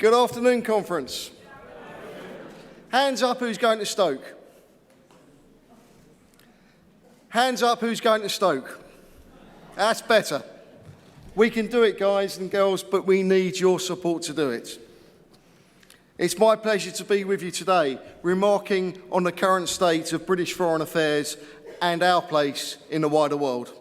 Good afternoon, conference. Hands up who's going to Stoke. Hands up who's going to Stoke. That's better. We can do it, guys and girls, but we need your support to do it. It's my pleasure to be with you today, remarking on the current state of British foreign affairs and our place in the wider world.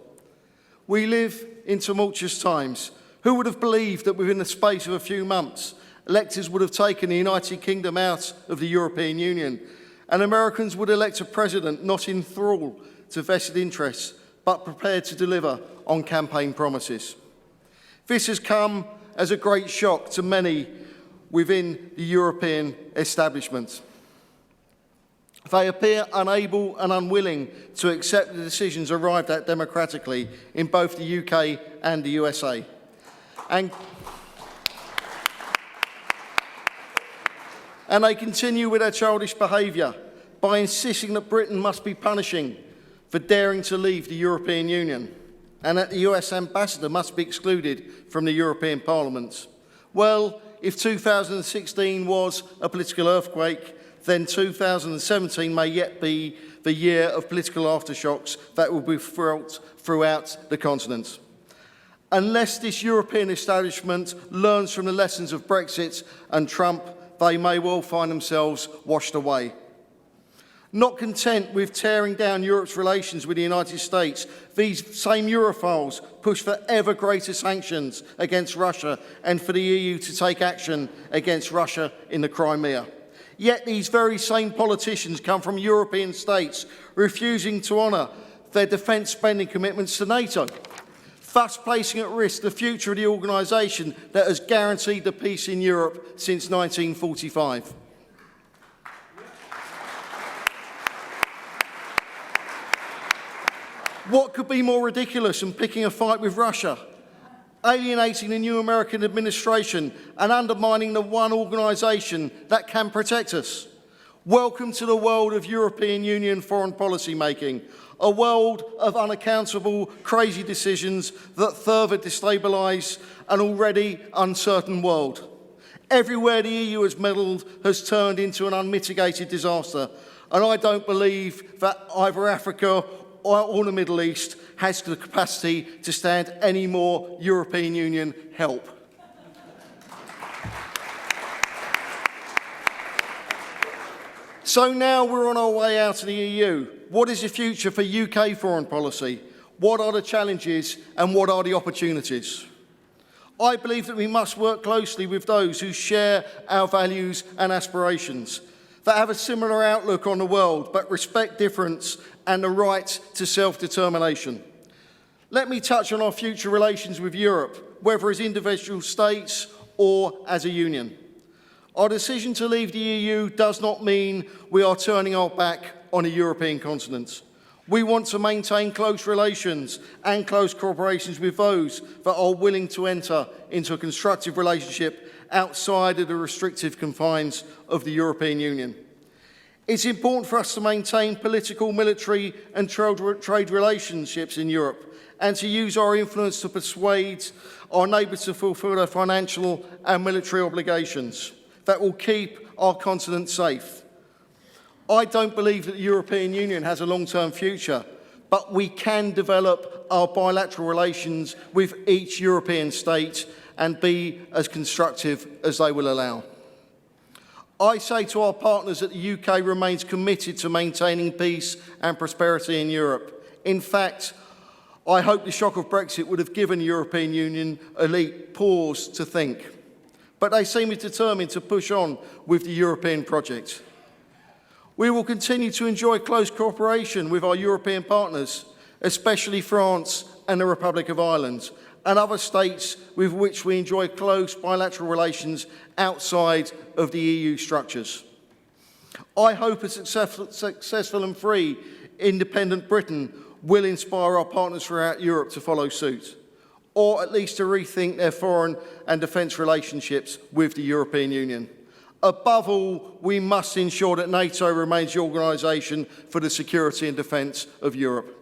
We live in tumultuous times. Who would have believed that within the space of a few months, electors would have taken the United Kingdom out of the European Union, and Americans would elect a president not in thrall to vested interests, but prepared to deliver on campaign promises. This has come as a great shock to many within the European establishment. They appear unable and unwilling to accept the decisions arrived at democratically in both the UK and the USA. And they continue with their childish behaviour by insisting that Britain must be punishing for daring to leave the European Union and that the US ambassador must be excluded from the European Parliament. Well, if 2016 was a political earthquake, then 2017 may yet be the year of political aftershocks that will be felt throughout the continent. Unless this European establishment learns from the lessons of Brexit and Trump, they may well find themselves washed away. Not content with tearing down Europe's relations with the United States, these same Europhiles push for ever greater sanctions against Russia and for the EU to take action against Russia in the Crimea. Yet these very same politicians come from European states refusing to honour their defence spending commitments to NATO, thus placing at risk the future of the organisation that has guaranteed the peace in Europe since 1945. What could be more ridiculous than picking a fight with Russia, alienating the new American administration and undermining the one organisation that can protect us? Welcome to the world of European Union foreign policy making, a world of unaccountable, crazy decisions that further destabilise an already uncertain world. Everywhere the EU has meddled has turned into an unmitigated disaster, and I don't believe that either Africa or the Middle East has the capacity to stand any more European Union help. So now we're on our way out of the EU. What is the future for UK foreign policy? What are the challenges and what are the opportunities? I believe that we must work closely with those who share our values and aspirations, that have a similar outlook on the world but respect difference and the right to self-determination. Let me touch on our future relations with Europe, whether as individual states or as a union. Our decision to leave the EU does not mean we are turning our back on the European continent. We want to maintain close relations and close cooperations with those that are willing to enter into a constructive relationship outside of the restrictive confines of the European Union. It's important for us to maintain political, military and trade relationships in Europe and to use our influence to persuade our neighbours to fulfil their financial and military obligations that will keep our continent safe. I don't believe that the European Union has a long-term future, but we can develop our bilateral relations with each European state and be as constructive as they will allow. I say to our partners that the UK remains committed to maintaining peace and prosperity in Europe. In fact, I hope the shock of Brexit would have given the European Union elite pause to think. But they seem determined to push on with the European project. We will continue to enjoy close cooperation with our European partners, especially France and the Republic of Ireland, and other states with which we enjoy close bilateral relations outside of the EU structures. I hope a successful and free, independent Britain will inspire our partners throughout Europe to follow suit, or at least to rethink their foreign and defence relationships with the European Union. Above all, we must ensure that NATO remains the organisation for the security and defence of Europe.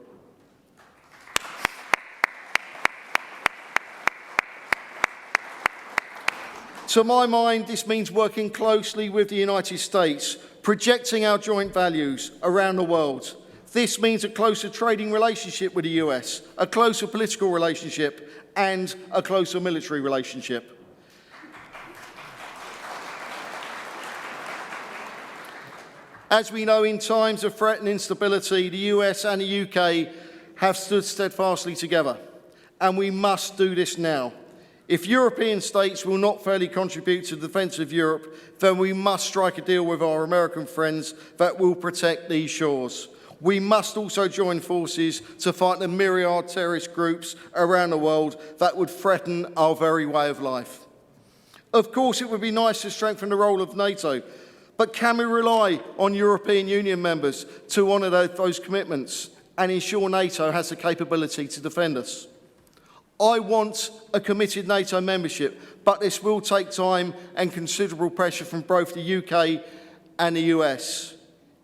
To my mind, this means working closely with the United States, projecting our joint values around the world. This means a closer trading relationship with the US, a closer political relationship, and a closer military relationship. As we know, in times of threat and instability, the US and the UK have stood steadfastly together, and we must do this now. If European states will not fairly contribute to the defence of Europe, then we must strike a deal with our American friends that will protect these shores. We must also join forces to fight the myriad terrorist groups around the world that would threaten our very way of life. Of course, it would be nice to strengthen the role of NATO, but can we rely on European Union members to honour those commitments and ensure NATO has the capability to defend us? I want a committed NATO membership, but this will take time and considerable pressure from both the UK and the US.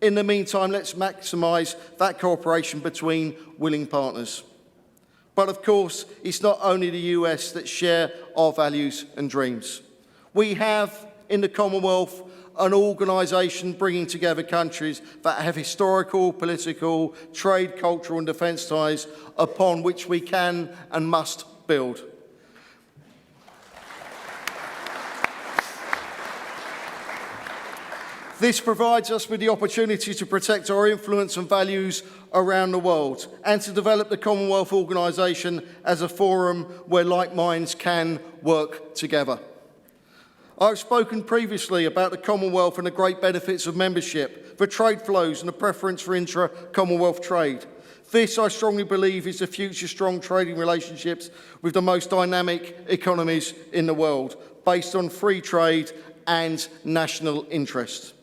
In the meantime, let's maximise that cooperation between willing partners. But of course, it's not only the US that share our values and dreams. We have, in the Commonwealth, an organisation bringing together countries that have historical, political, trade, cultural and defence ties upon which we can and must build. This provides us with the opportunity to protect our influence and values around the world and to develop the Commonwealth organisation as a forum where like minds can work together. I've spoken previously about the Commonwealth and the great benefits of membership, the trade flows and the preference for intra-Commonwealth trade. This, I strongly believe, is the future strong trading relationships with the most dynamic economies in the world, based on free trade and national interest.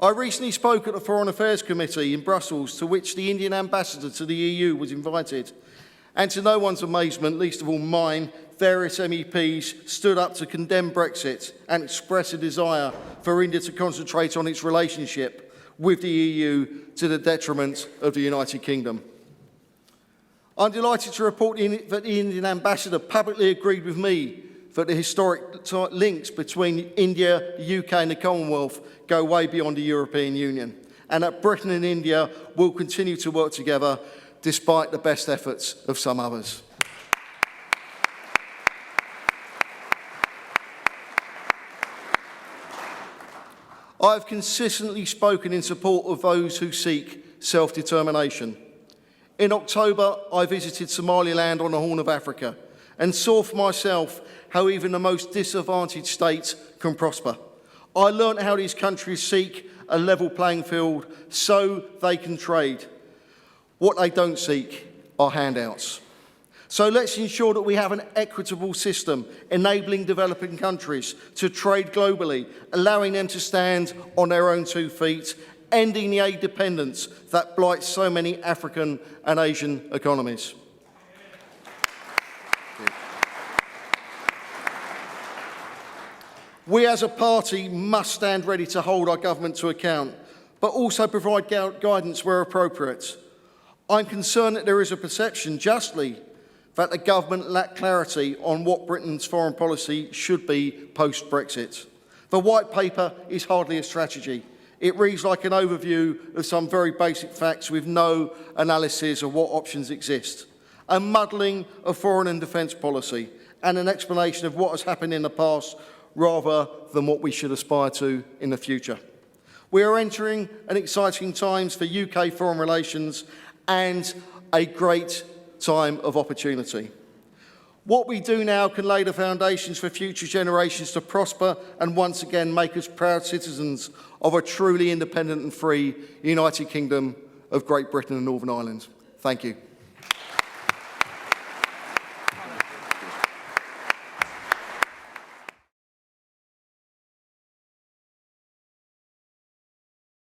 I recently spoke at the Foreign Affairs Committee in Brussels, to which the Indian ambassador to the EU was invited. And to no one's amazement, least of all mine, various MEPs stood up to condemn Brexit and express a desire for India to concentrate on its relationship with the EU to the detriment of the United Kingdom. I'm delighted to report that the Indian ambassador publicly agreed with me that the historic links between India, the UK and the Commonwealth go way beyond the European Union, and that Britain and India will continue to work together despite the best efforts of some others. I have consistently spoken in support of those who seek self-determination. In October, I visited Somaliland on the Horn of Africa and saw for myself how even the most disadvantaged states can prosper. I learnt how these countries seek a level playing field so they can trade. What they don't seek are handouts. So let's ensure that we have an equitable system enabling developing countries to trade globally, allowing them to stand on their own 2 feet, ending the aid dependence that blights so many African and Asian economies. We as a party must stand ready to hold our government to account, but also provide guidance where appropriate. I'm concerned that there is a perception, justly, that the government lack clarity on what Britain's foreign policy should be post-Brexit. The White Paper is hardly a strategy. It reads like an overview of some very basic facts with no analysis of what options exist, a muddling of foreign and defence policy, and an explanation of what has happened in the past rather than what we should aspire to in the future. We are entering an exciting times for UK foreign relations and a great time of opportunity. What we do now can lay the foundations for future generations to prosper and once again make us proud citizens of a truly independent and free United Kingdom of Great Britain and Northern Ireland. Thank you.